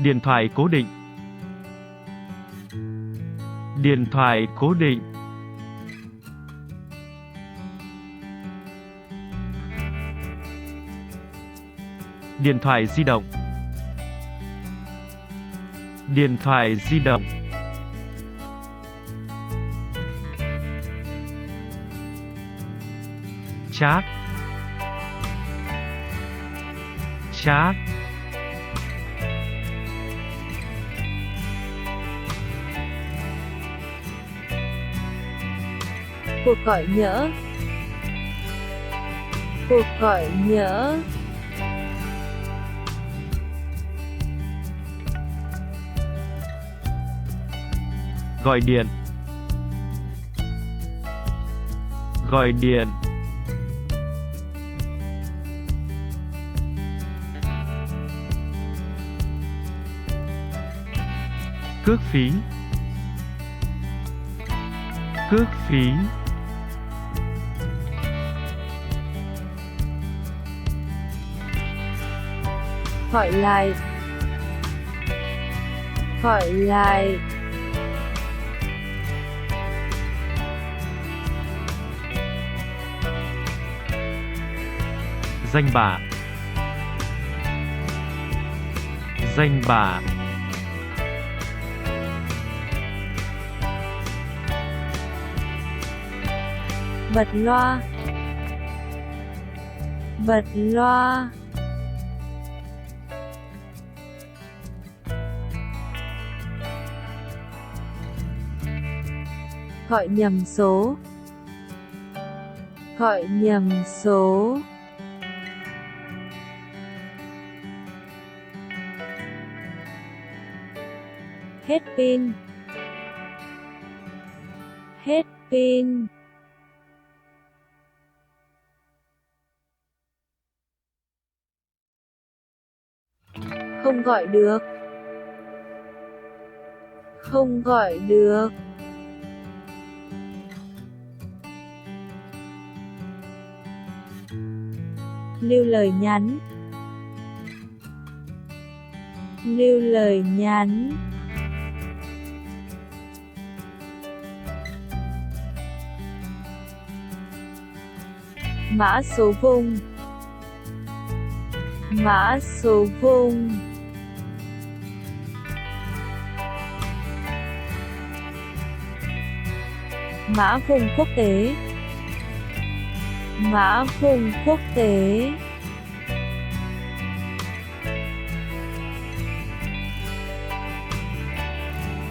Điện thoại cố định. Điện thoại cố định. Điện thoại di động. Điện thoại di động. Chat. Chat. Cuộc gọi nhỡ. Cuộc gọi nhỡ. Gọi điện. Gọi điện. Cước phí. Cước phí. Gọi lại. Gọi lại. Danh bạ. Danh bạ. Bật loa. Bật loa. Gọi nhầm số. Gọi nhầm số. Hết pin. Hết pin. Không gọi được. Không gọi được. Lưu lời nhắn. Lưu lời nhắn. Mã số vùng. Mã số vùng. Mã vùng quốc tế. Mã vùng quốc tế.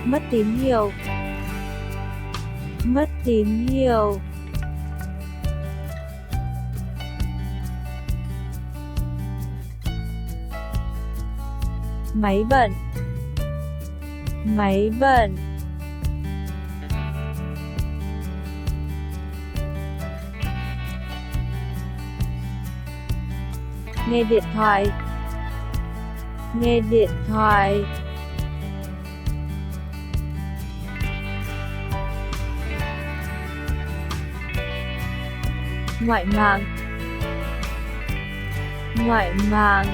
Mất tín hiệu. Mất tín hiệu. Máy bận. Máy bận. Nghe điện thoại. Nghe điện thoại. Ngoại mạng. Ngoại mạng.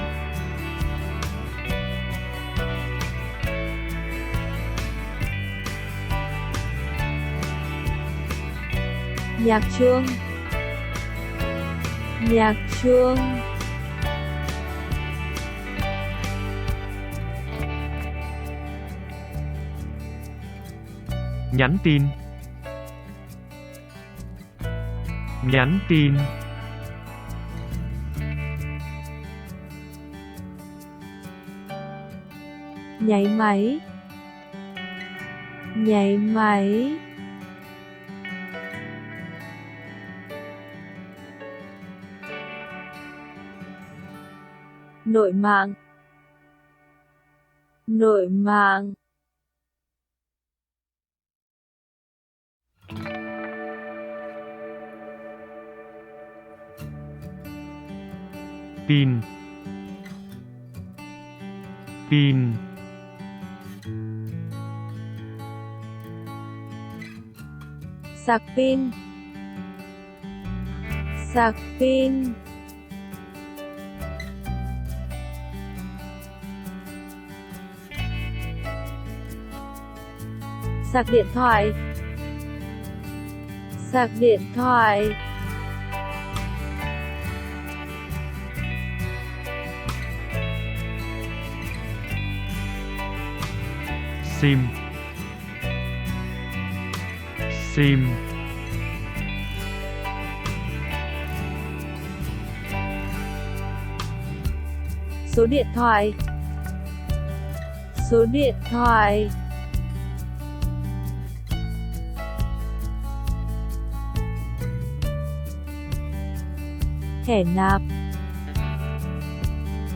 Nhạc chuông. Nhạc chuông. Nhắn tin. Nhắn tin. Nháy máy. Nháy máy. Nội mạng. Nội mạng. Pin. Pin. Sạc pin. Sạc pin. Sạc điện thoại. Sạc điện thoại. Sim. Sim. Số điện thoại. Số điện thoại. Thẻ nạp.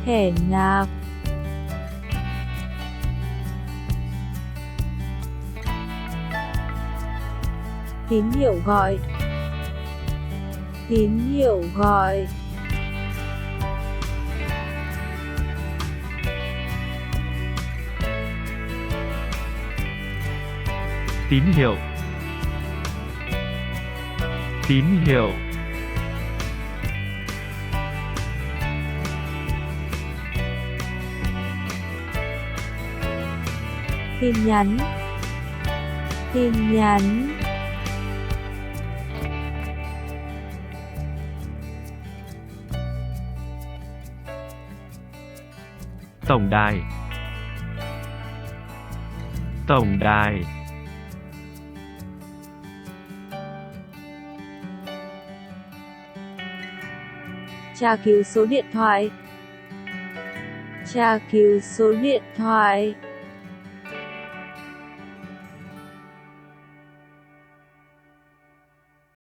Thẻ nạp. Tín hiệu gọi. Tín hiệu gọi. Tín hiệu. Tín hiệu. Tin nhắn. Tin nhắn. Tổng đài. Tổng đài. Tra cứu số điện thoại. Tra cứu số điện thoại.